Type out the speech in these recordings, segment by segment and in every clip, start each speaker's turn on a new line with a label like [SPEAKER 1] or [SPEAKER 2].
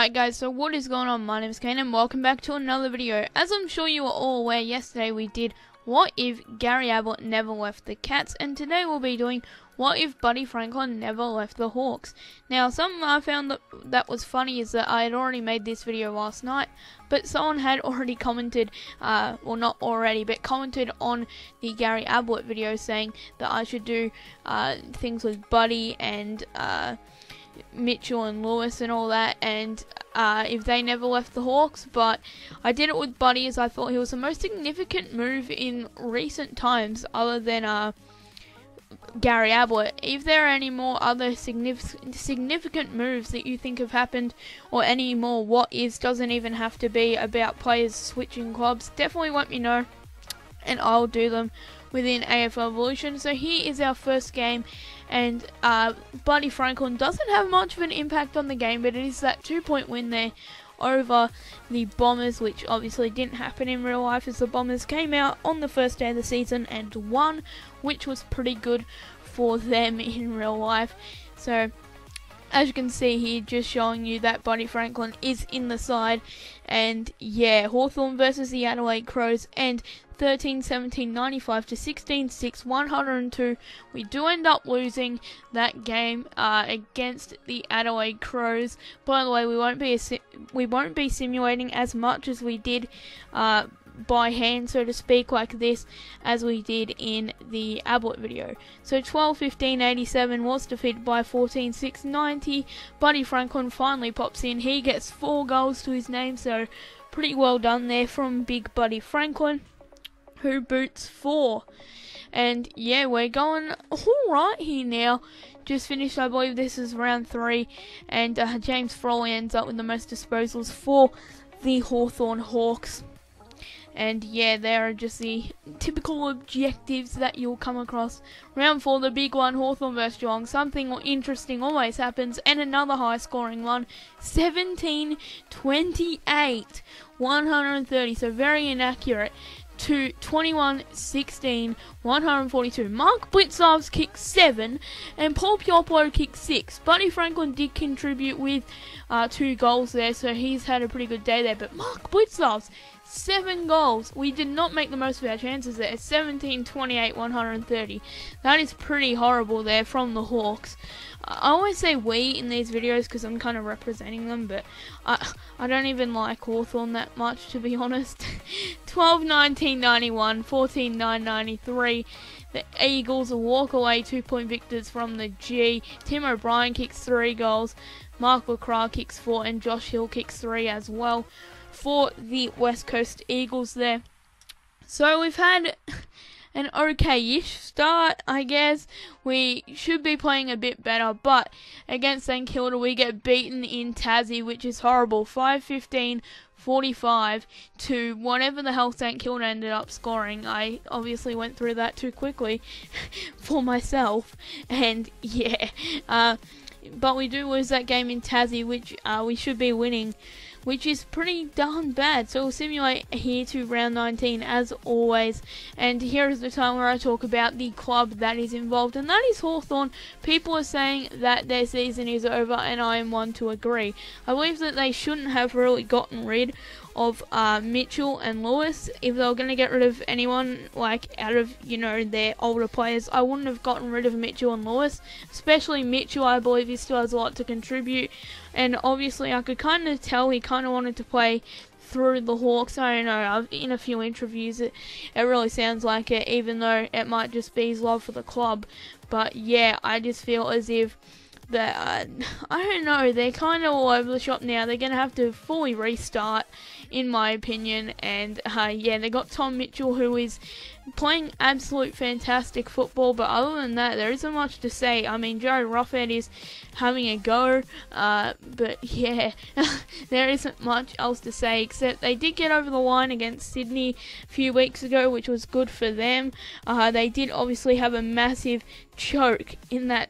[SPEAKER 1] Alright guys, so what is going on? My name is Kane and welcome back to another video. As I'm sure you are all aware, yesterday we did What If Gary Ablett Never Left the Cats, and today we'll be doing What If Buddy Franklin Never Left the Hawks. Now, something I found that was funny is that I had already made this video last night, but someone had already commented, well not already, but commented on the Gary Ablett video saying that I should do things with Buddy and Mitchell and Lewis and all that, and if they never left the Hawks. But I did it with Buddy as I thought he was the most significant move in recent times other than Gary Ablett. If there are any more other significant moves that you think have happened, or any more what ifs, doesn't even have to be about players switching clubs, definitely let me know and I'll do them within AFL Evolution. So here is our first game, and Buddy Franklin doesn't have much of an impact on the game, but it is that 2-point win there over the Bombers, which obviously didn't happen in real life as the Bombers came out on the first day of the season and won, which was pretty good for them in real life. So as you can see here, just showing you that Buddy Franklin is in the side. And yeah, Hawthorn versus the Adelaide Crows, and 13-17, 95 to 16-6, 102. We do end up losing that game against the Adelaide Crows. By the way, we won't be simulating as much as we did by hand, so to speak, like this, as we did in the Ablett video. So 12-15, 87 was defeated by 14-6, 90. Buddy Franklin finally pops in. He gets 4 goals to his name, so pretty well done there from Big Buddy Franklin, who boots 4. And yeah, we're going alright here now. Just finished, I believe this is round 3, and James Frawley ends up with the most disposals for the Hawthorn Hawks. And yeah, there are just the typical objectives that you'll come across. Round 4, the big one, Hawthorn vs Geelong. Something interesting always happens, and another high scoring one. 17-28, 130, so very inaccurate, to 21-16, 142. Mark Blitzov's kicked 7 and Paul Pioplo kicked 6. Buddy Franklin did contribute with 2 goals there, so he's had a pretty good day there. But Mark Blitzov's 7 goals. We did not make the most of our chances there. 17-28, 130. That is pretty horrible there from the Hawks. I always say we in these videos because I'm kind of representing them, but I don't even like Hawthorn that much, to be honest. 12-19, 91, 14-9, 93. The Eagles walk away 2-point victors from the G. Tim O'Brien kicks 3 goals. Mark LaCroix kicks 4, and Josh Hill kicks 3 as well for the West Coast Eagles there. So we've had an okay-ish start, I guess. We should be playing a bit better, but against St Kilda we get beaten in Tassie, which is horrible. 5-15, 45 to whatever the hell St Kilda ended up scoring. I obviously went through that too quickly for myself, and yeah, but we do lose that game in Tassie, which we should be winning, which is pretty darn bad. So we'll simulate here to round 19 as always, and here is the time where I talk about the club that is involved, and that is Hawthorn. People are saying that their season is over, and I am one to agree. I believe that they shouldn't have really gotten rid of Mitchell and Lewis. If they were going to get rid of anyone, like out of, you know, their older players, I wouldn't have gotten rid of Mitchell and Lewis. Especially Mitchell, I believe he still has a lot to contribute, and obviously I could kind of tell he kind of wanted to play through the Hawks. I don't know, in a few interviews it really sounds like it, even though it might just be his love for the club. But yeah, I just feel as if that I don't know, they're kind of all over the shop now. They're going to have to fully restart, in my opinion. And yeah, they got Tom Mitchell, who is playing absolute fantastic football, but other than that there isn't much to say. I mean, Joe Roughead is having a go, but yeah, there isn't much else to say, except they did get over the line against Sydney a few weeks ago, which was good for them. They did obviously have a massive choke in that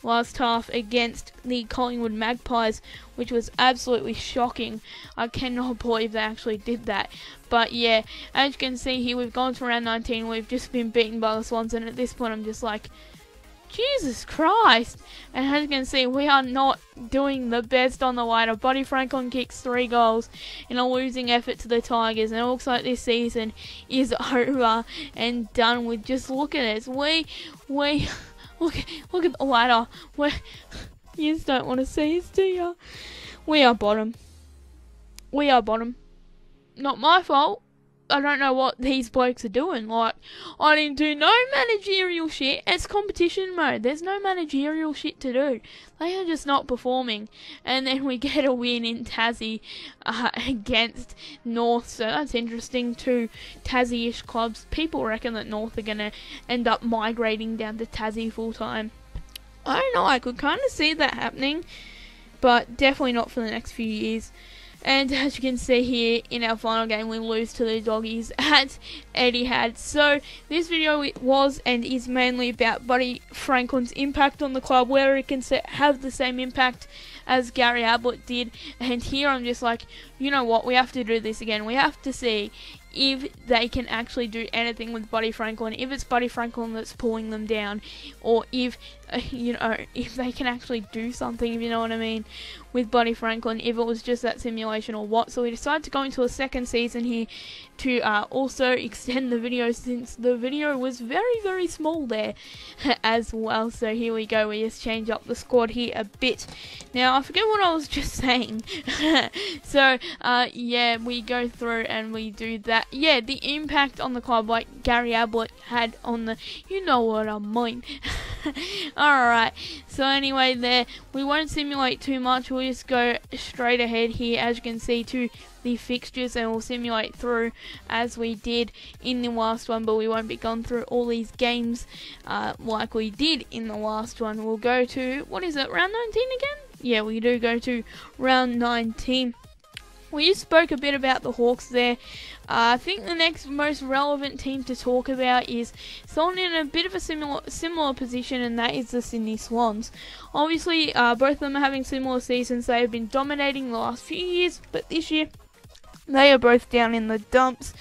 [SPEAKER 1] last half against the Collingwood Magpies, which was absolutely shocking. I cannot believe they actually did that. But yeah, as you can see here, we've gone to round 19. We've just been beaten by the Swans, and at this point I'm just like, Jesus Christ. And as you can see, we are not doing the best on the ladder. Buddy Franklin kicks 3 goals in a losing effort to the Tigers, and it looks like this season is over and done with. Just look at this. We look at the ladder. You just don't want to see us, do you? We are bottom. We are bottom. Not my fault. I don't know what these blokes are doing. Like, I didn't do no managerial shit. It's competition mode. There's no managerial shit to do. They are just not performing. And then we get a win in Tassie against North. So that's interesting. 2 Tassie-ish clubs. People reckon that North are going to end up migrating down to Tassie full time. I don't know. I could kind of see that happening. But definitely not for the next few years. And as you can see here, in our final game, we lose to the Doggies at Etihad. So this video was and is mainly about Buddy Franklin's impact on the club, whether it can have the same impact as Gary Ablett did. And here I'm just like, you know what, we have to do this again. We have to see if they can actually do anything with Buddy Franklin, if it's Buddy Franklin that's pulling them down, or if, if they can actually do something, if you know what I mean, with Buddy Franklin, if it was just that simulation or what. So we decided to go into a second season here to also extend the video, since the video was very, very small there as well. So here we go, we just change up the squad here a bit. Now, I forget what I was just saying. So, yeah, we go through and we do that. Yeah, the impact on the club like Gary Ablett had on the, you know what I mean. Alright, so anyway there, we won't simulate too much, we'll just go straight ahead here, as you can see, to the fixtures, and we'll simulate through as we did in the last one, but we won't be going through all these games like we did in the last one. We'll go to, what is it, round 19 again? Yeah, we do go to round 19. We just spoke a bit about the Hawks there. I think the next most relevant team to talk about is someone in a bit of a similar position, and that is the Sydney Swans. Obviously, both of them are having similar seasons. They have been dominating the last few years, but this year they are both down in the dumps.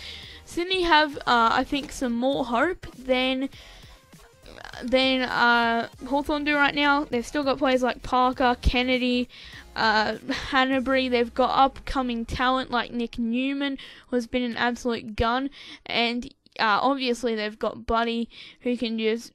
[SPEAKER 1] Sydney have, I think, some more hope than Hawthorn do right now. They've still got players like Parker, Kennedy, Hanbury. They've got upcoming talent like Nick Newman, who has been an absolute gun, and obviously they've got Buddy, who can just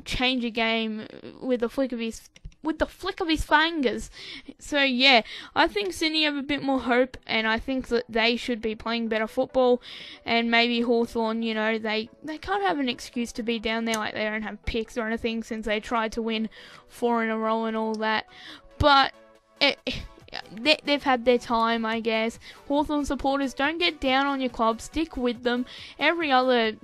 [SPEAKER 1] change a game with the flick of his fingers. So yeah, I think Sydney have a bit more hope, and I think that they should be playing better football. And maybe Hawthorn, they can't have an excuse to be down there, like they don't have picks or anything, since they tried to win 4 in a row and all that. But they've had their time, I guess. Hawthorn supporters, don't get down on your club, stick with them. Every other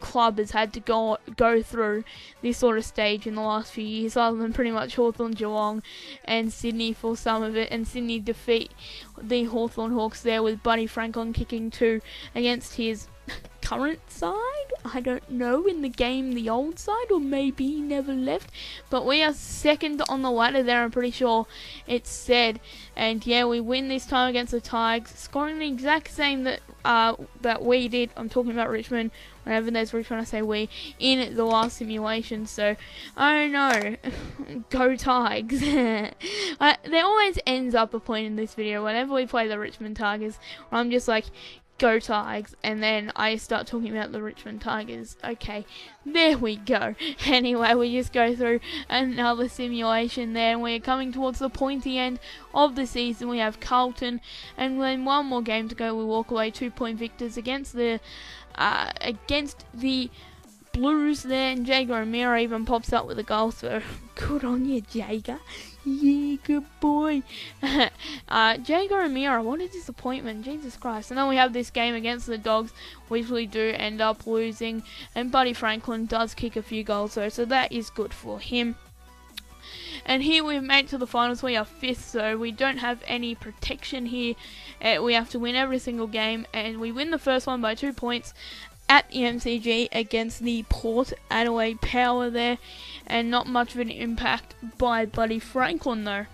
[SPEAKER 1] club has had to go through this sort of stage in the last few years, other than pretty much Hawthorn, Geelong and Sydney for some of it. And Sydney defeat the Hawthorn Hawks there with Buddy Franklin kicking 2 against his current side, I don't know, in the game the old side, or maybe he never left. But we are second on the ladder there, I'm pretty sure it's said. And yeah, we win this time against the Tigers, scoring the exact same that we did. I'm talking about Richmond. Whenever there's Richmond, I say we, in the last simulation. So I don't know. Go Tigers. There always ends up a point in this video whenever we play the Richmond Tigers where I'm just like, go Tigers, and then I start talking about the Richmond Tigers. Okay, there we go. Anyway, we just go through another simulation there, and we're coming towards the pointy end of the season. We have Carlton, and then one more game to go. We walk away 2-point victors against the Blues there, and Jager O'Meara even pops up with a goal, so good on you, Jager. Yeah, good boy. Jager O'Meara, what a disappointment, Jesus Christ. And then we have this game against the Dogs, which we do end up losing, and Buddy Franklin does kick a few goals though, so that is good for him. And here we've made it to the finals. We are 5th, so we don't have any protection here. We have to win every single game, and we win the first one by 2 points at the MCG against the Port Adelaide Power there, and not much of an impact by Buddy Franklin though.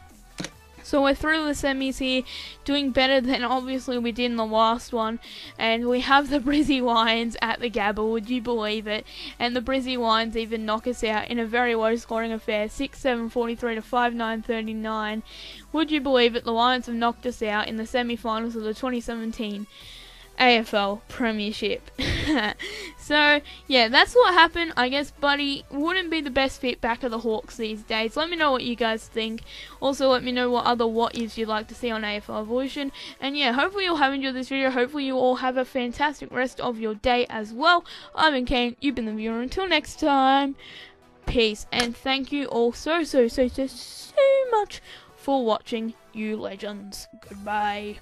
[SPEAKER 1] So we're through the semis here, doing better than obviously we did in the last one, and we have the Brizzy Lions at the Gabba, would you believe it? And the Brizzy Lions even knock us out in a very low scoring affair, 6-7 43 to 5-9 39. Would you believe it? The Lions have knocked us out in the semi-finals of the 2017 AFL Premiership. So, yeah, that's what happened. I guess Buddy wouldn't be the best fit back of the Hawks these days. Let me know what you guys think. Also, let me know what other what-ifs you'd like to see on AFL Evolution. And yeah, hopefully you'll have enjoyed this video. Hopefully you all have a fantastic rest of your day as well. I've been Kane. You've been the viewer. Until next time, peace. And thank you all so much for watching, you legends. Goodbye.